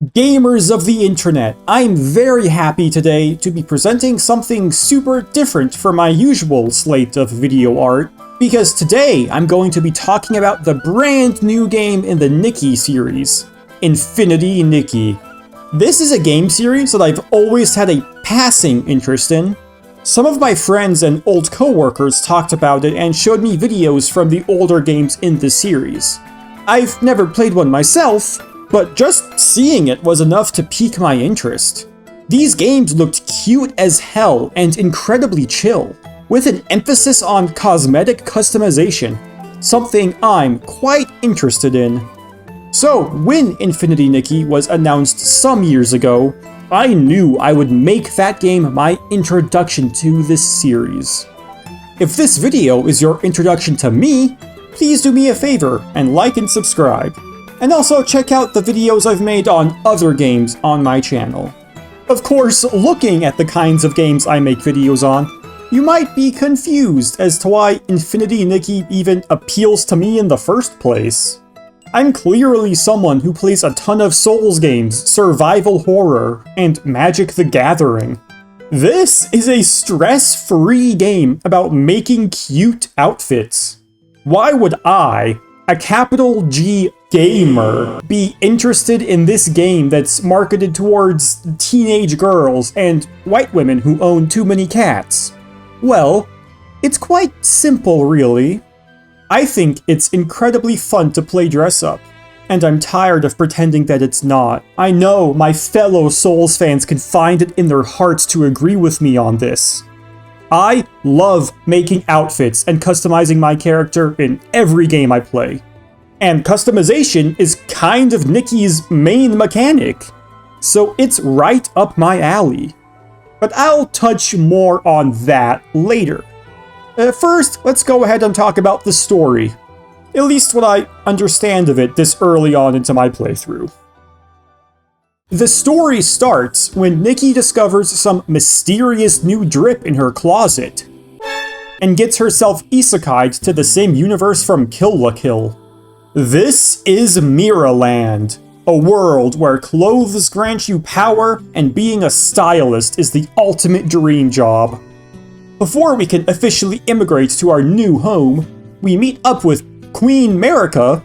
Gamers of the internet, I'm very happy today to be presenting something super different from my usual slate of video art, because today I'm going to be talking about the brand new game in the Nikki series, Infinity Nikki. This is a game series that I've always had a passing interest in. Some of my friends and old coworkers talked about it and showed me videos from the older games in the series. I've never played one myself, but just seeing it was enough to pique my interest. These games looked cute as hell and incredibly chill, with an emphasis on cosmetic customization, something I'm quite interested in. So, when Infinity Nikki was announced some years ago, I knew I would make that game my introduction to this series. If this video is your introduction to me, please do me a favor and like and subscribe. And also check out the videos I've made on other games on my channel. Of course, looking at the kinds of games I make videos on, you might be confused as to why Infinity Nikki even appeals to me in the first place. I'm clearly someone who plays a ton of Souls games, survival horror, and Magic the Gathering. This is a stress-free game about making cute outfits. Why would I, a capital G gamer, be interested in this game that's marketed towards teenage girls and white women who own too many cats? Well, it's quite simple, really. I think it's incredibly fun to play dress up, and I'm tired of pretending that it's not. I know my fellow Souls fans can find it in their hearts to agree with me on this. I love making outfits and customizing my character in every game I play. And customization is kind of Nikki's main mechanic, so it's right up my alley. But I'll touch more on that later. First, let's go ahead and talk about the story. At least what I understand of it this early on into my playthrough. The story starts when Nikki discovers some mysterious new drip in her closet, and gets herself isekai'd to the same universe from Kill la Kill. This is Miraland, a world where clothes grant you power and being a stylist is the ultimate dream job. Before we can officially immigrate to our new home, we meet up with Queen Marika,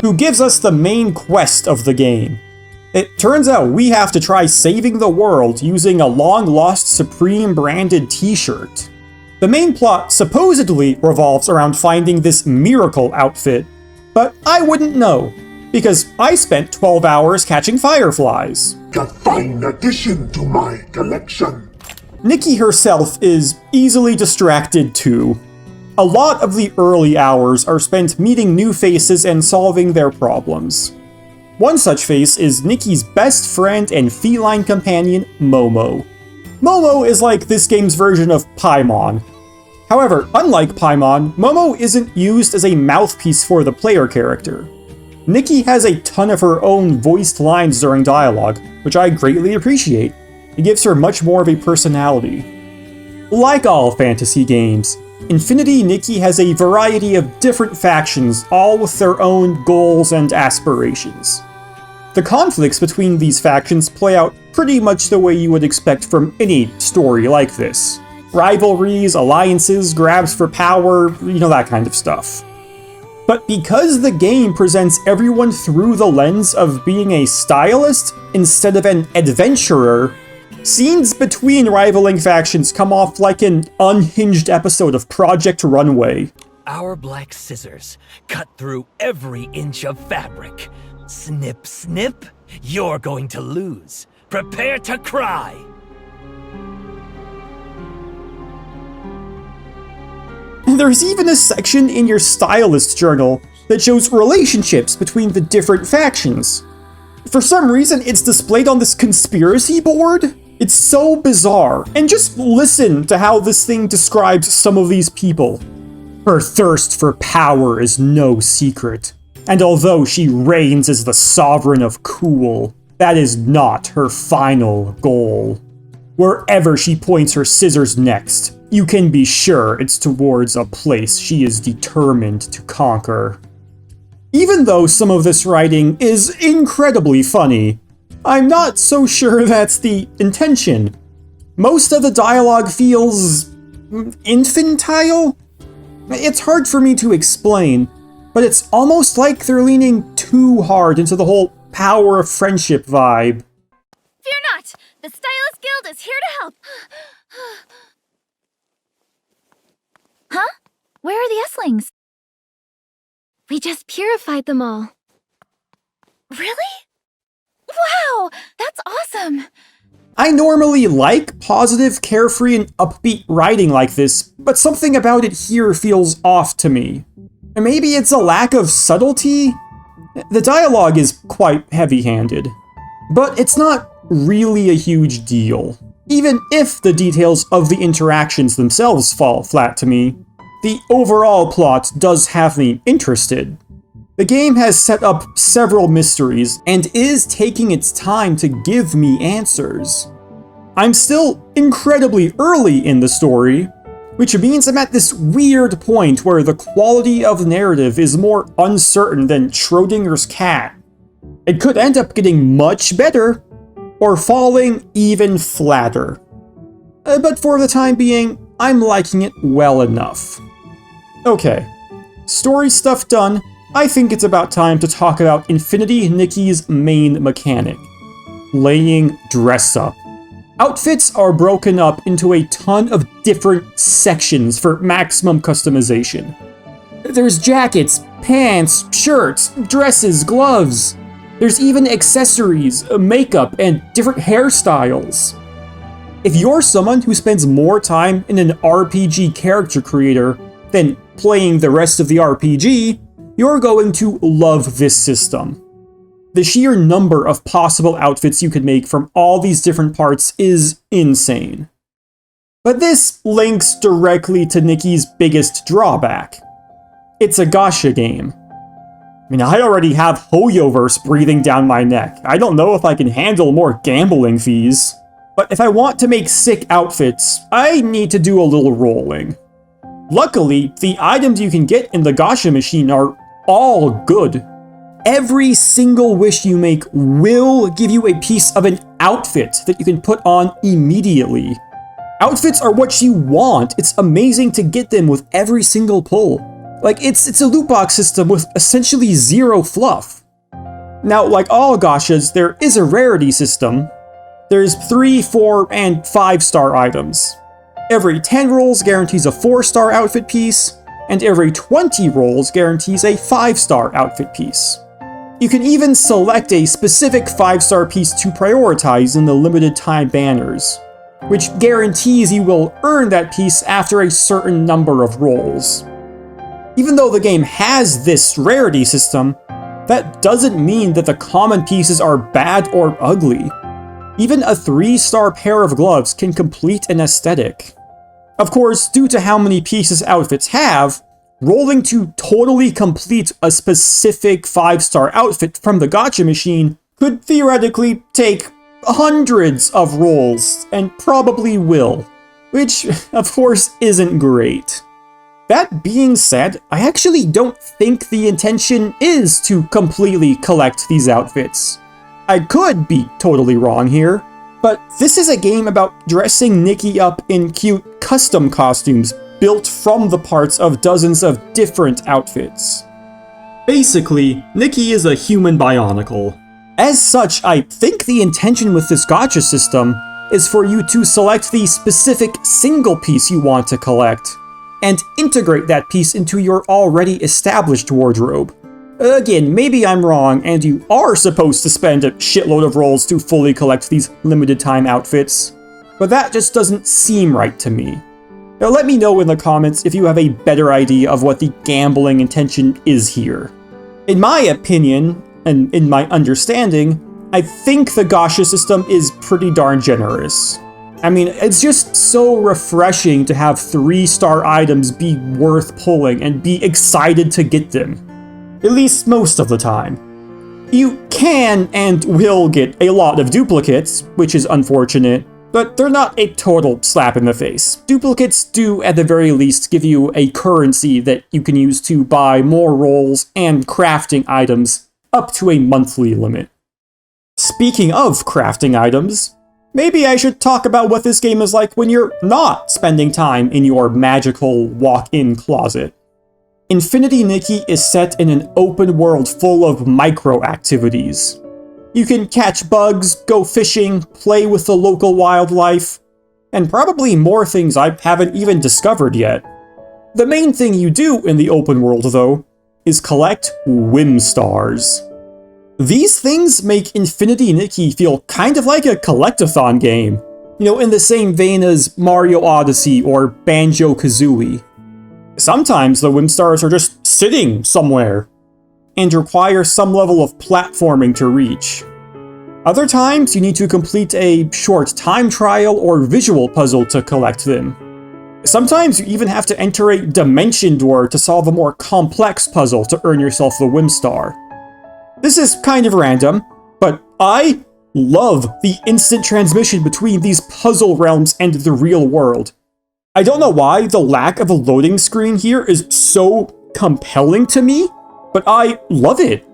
who gives us the main quest of the game. It turns out we have to try saving the world using a long-lost Supreme branded t-shirt. The main plot supposedly revolves around finding this miracle outfit, but I wouldn't know, because I spent 12 hours catching fireflies. A fine addition to my collection. Nikki herself is easily distracted too. A lot of the early hours are spent meeting new faces and solving their problems. One such face is Nikki's best friend and feline companion, Momo. Momo is like this game's version of Paimon. However, unlike Paimon, Momo isn't used as a mouthpiece for the player character. Nikki has a ton of her own voiced lines during dialogue, which I greatly appreciate. It gives her much more of a personality. Like all fantasy games, Infinity Nikki has a variety of different factions, all with their own goals and aspirations. The conflicts between these factions play out pretty much the way you would expect from any story like this. Rivalries, alliances, grabs for power, that kind of stuff. But because the game presents everyone through the lens of being a stylist instead of an adventurer, scenes between rivaling factions come off like an unhinged episode of Project Runway. Our black scissors cut through every inch of fabric. Snip, snip, you're going to lose. Prepare to cry. There's even a section in your stylist journal that shows relationships between the different factions. For some reason, it's displayed on this conspiracy board. It's so bizarre, and just listen to how this thing describes some of these people. Her thirst for power is no secret, and although she reigns as the sovereign of cool, that is not her final goal. Wherever she points her scissors next, you can be sure it's towards a place she is determined to conquer. Even though some of this writing is incredibly funny, I'm not so sure that's the intention. Most of the dialogue feels infantile? It's hard for me to explain, but it's almost like they're leaning too hard into the whole power of friendship vibe. Fear not! The Stylist Guild is here to help! Huh? Where are the Esslings? We just purified them all. Really? Wow! That's awesome! I normally like positive, carefree, and upbeat writing like this, but something about it here feels off to me. Maybe it's a lack of subtlety? The dialogue is quite heavy-handed, but it's not really a huge deal. Even if the details of the interactions themselves fall flat to me, the overall plot does have me interested. The game has set up several mysteries and is taking its time to give me answers. I'm still incredibly early in the story, which means I'm at this weird point where the quality of the narrative is more uncertain than Schrodinger's cat. It could end up getting much better, or falling even flatter. But for the time being, I'm liking it well enough. Okay, story stuff done. I think it's about time to talk about Infinity Nikki's main mechanic, laying dress up. Outfits are broken up into a ton of different sections for maximum customization. There's jackets, pants, shirts, dresses, gloves. There's even accessories, makeup, and different hairstyles. If you're someone who spends more time in an RPG character creator than playing the rest of the RPG, you're going to love this system. The sheer number of possible outfits you could make from all these different parts is insane. But this links directly to Nikki's biggest drawback. It's a gacha game. I mean, I already have Hoyoverse breathing down my neck. I don't know if I can handle more gambling fees. But if I want to make sick outfits, I need to do a little rolling. Luckily, the items you can get in the gacha machine are all good. Every single wish you make will give you a piece of an outfit that you can put on immediately. Outfits are what you want. It's amazing to get them with every single pull. Like, it's a loot box system with essentially zero fluff. Now, like all gachas, there is a rarity system. There's 3, 4, and 5-star items. Every 10 rolls guarantees a 4-star outfit piece, and every 20 rolls guarantees a 5-star outfit piece. You can even select a specific 5-star piece to prioritize in the limited time banners, which guarantees you will earn that piece after a certain number of rolls. Even though the game has this rarity system, that doesn't mean that the common pieces are bad or ugly. Even a 3-star pair of gloves can complete an aesthetic. Of course, due to how many pieces outfits have, rolling to totally complete a specific 5-star outfit from the gacha machine could theoretically take hundreds of rolls, and probably will, which of course isn't great. That being said, I actually don't think the intention is to completely collect these outfits. I could be totally wrong here, but this is a game about dressing Nikki up in cute custom costumes built from the parts of dozens of different outfits. Basically, Nikki is a human bionicle. As such, I think the intention with this gacha system is for you to select the specific single piece you want to collect, and integrate that piece into your already established wardrobe. Again, maybe I'm wrong, and you are supposed to spend a shitload of rolls to fully collect these limited time outfits, but that just doesn't seem right to me. Now let me know in the comments if you have a better idea of what the gambling intention is here. In my opinion, and in my understanding, I think the gacha system is pretty darn generous. I mean, it's just so refreshing to have 3-star items be worth pulling and be excited to get them. At least most of the time. You can and will get a lot of duplicates, which is unfortunate, but they're not a total slap in the face. Duplicates do at the very least give you a currency that you can use to buy more rolls and crafting items up to a monthly limit. Speaking of crafting items, maybe I should talk about what this game is like when you're not spending time in your magical walk-in closet. Infinity Nikki is set in an open world full of micro-activities. You can catch bugs, go fishing, play with the local wildlife, and probably more things I haven't even discovered yet. The main thing you do in the open world, though, is collect Whim Stars. These things make Infinity Nikki feel kind of like a collectathon game, in the same vein as Mario Odyssey or Banjo-Kazooie. Sometimes the Whim Stars are just sitting somewhere, and require some level of platforming to reach. Other times, you need to complete a short time trial or visual puzzle to collect them. Sometimes you even have to enter a dimension door to solve a more complex puzzle to earn yourself the Whim Star. This is kind of random, but I love the instant transmission between these puzzle realms and the real world. I don't know why the lack of a loading screen here is so compelling to me, but I love it.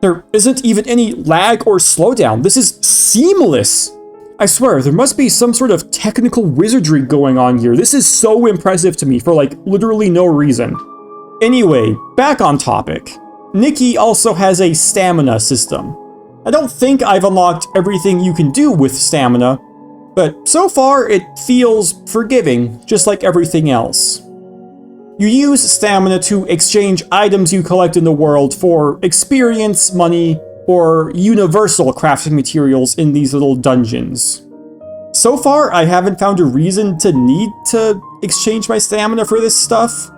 There isn't even any lag or slowdown. This is seamless. I swear, there must be some sort of technical wizardry going on here. This is so impressive to me for literally no reason. Anyway, back on topic. Nikki also has a stamina system. I don't think I've unlocked everything you can do with stamina, but so far it feels forgiving, just like everything else. You use stamina to exchange items you collect in the world for experience, money, or universal crafting materials in these little dungeons. So far, I haven't found a reason to need to exchange my stamina for this stuff,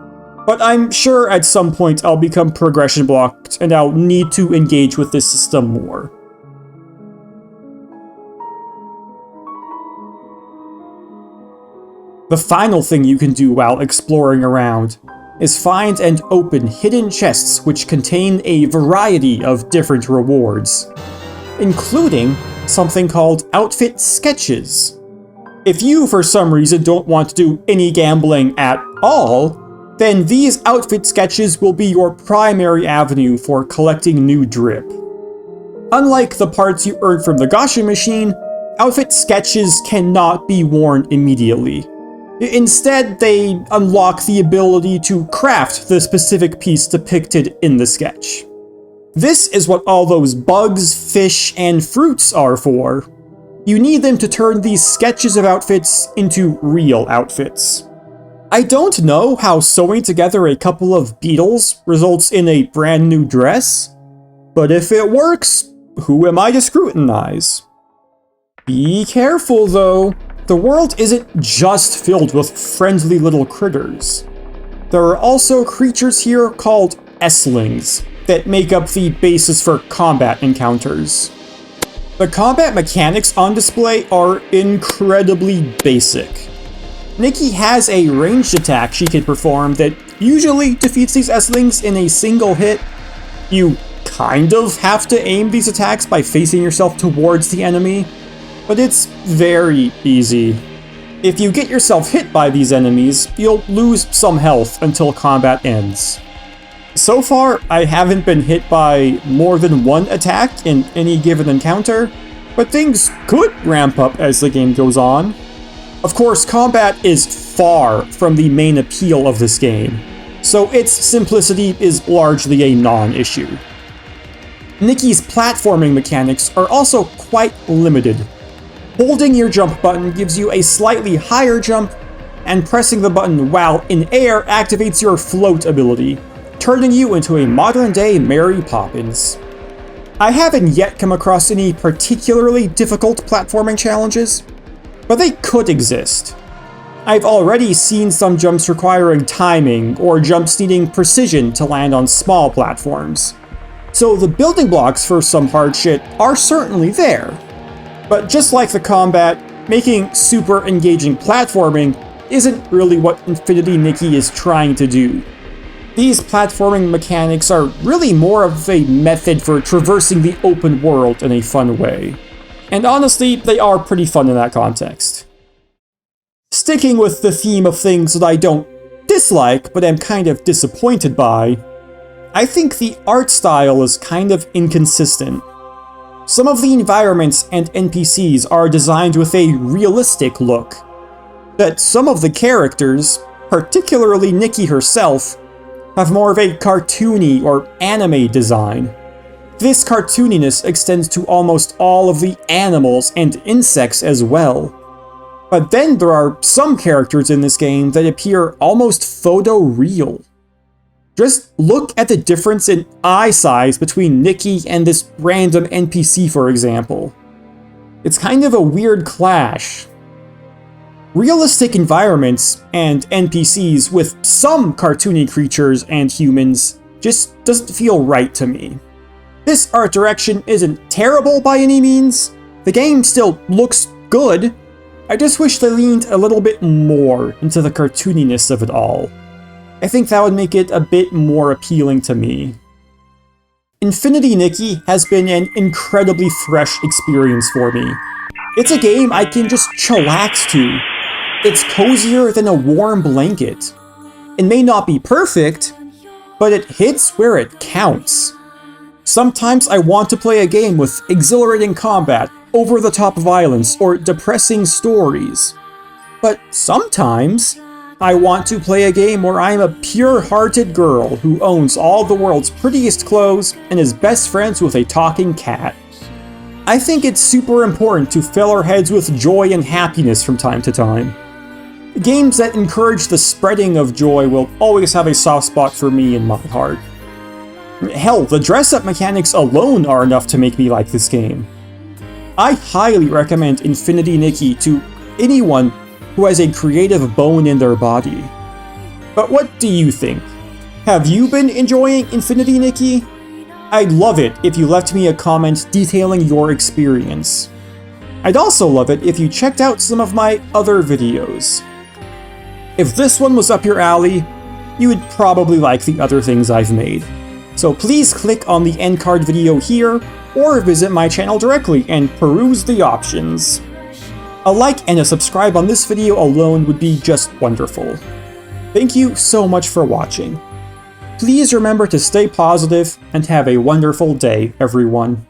but I'm sure at some point I'll become progression blocked and I'll need to engage with this system more. The final thing you can do while exploring around is find and open hidden chests which contain a variety of different rewards, including something called outfit sketches. If you, for some reason, don't want to do any gambling at all, then these outfit sketches will be your primary avenue for collecting new drip. Unlike the parts you earn from the Gacha machine, outfit sketches cannot be worn immediately. Instead, they unlock the ability to craft the specific piece depicted in the sketch. This is what all those bugs, fish, and fruits are for. You need them to turn these sketches of outfits into real outfits. I don't know how sewing together a couple of beetles results in a brand new dress, but if it works, who am I to scrutinize? Be careful though. The world isn't just filled with friendly little critters. There are also creatures here called S-lings that make up the basis for combat encounters. The combat mechanics on display are incredibly basic. Nikki has a ranged attack she can perform that usually defeats these S-lings in a single hit. You kind of have to aim these attacks by facing yourself towards the enemy, but it's very easy. If you get yourself hit by these enemies, you'll lose some health until combat ends. So far, I haven't been hit by more than one attack in any given encounter, but things could ramp up as the game goes on. Of course, combat is far from the main appeal of this game, so its simplicity is largely a non-issue. Nikki's platforming mechanics are also quite limited. Holding your jump button gives you a slightly higher jump, and pressing the button while in air activates your float ability, turning you into a modern-day Mary Poppins. I haven't yet come across any particularly difficult platforming challenges, but they could exist. I've already seen some jumps requiring timing, or jumps needing precision to land on small platforms. So the building blocks for some hard shit are certainly there. But just like the combat, making super engaging platforming isn't really what Infinity Nikki is trying to do. These platforming mechanics are really more of a method for traversing the open world in a fun way. And honestly, they are pretty fun in that context. Sticking with the theme of things that I don't dislike, but am kind of disappointed by, I think the art style is kind of inconsistent. Some of the environments and NPCs are designed with a realistic look, but some of the characters, particularly Nikki herself, have more of a cartoony or anime design. This cartooniness extends to almost all of the animals and insects as well. But then there are some characters in this game that appear almost photoreal. Just look at the difference in eye size between Nikki and this random NPC, for example. It's kind of a weird clash. Realistic environments and NPCs with some cartoony creatures and humans just doesn't feel right to me. This art direction isn't terrible by any means. The game still looks good. I just wish they leaned a little bit more into the cartooniness of it all. I think that would make it a bit more appealing to me. Infinity Nikki has been an incredibly fresh experience for me. It's a game I can just chillax to. It's cozier than a warm blanket. It may not be perfect, but it hits where it counts. Sometimes I want to play a game with exhilarating combat, over-the-top violence, or depressing stories. But sometimes I want to play a game where I'm a pure-hearted girl who owns all the world's prettiest clothes and is best friends with a talking cat. I think it's super important to fill our heads with joy and happiness from time to time. Games that encourage the spreading of joy will always have a soft spot for me in my heart. Hell, the dress-up mechanics alone are enough to make me like this game. I highly recommend Infinity Nikki to anyone who has a creative bone in their body. But what do you think? Have you been enjoying Infinity Nikki? I'd love it if you left me a comment detailing your experience. I'd also love it if you checked out some of my other videos. If this one was up your alley, you would probably like the other things I've made. So please click on the end card video here, or visit my channel directly and peruse the options. A like and a subscribe on this video alone would be just wonderful. Thank you so much for watching. Please remember to stay positive and have a wonderful day, everyone.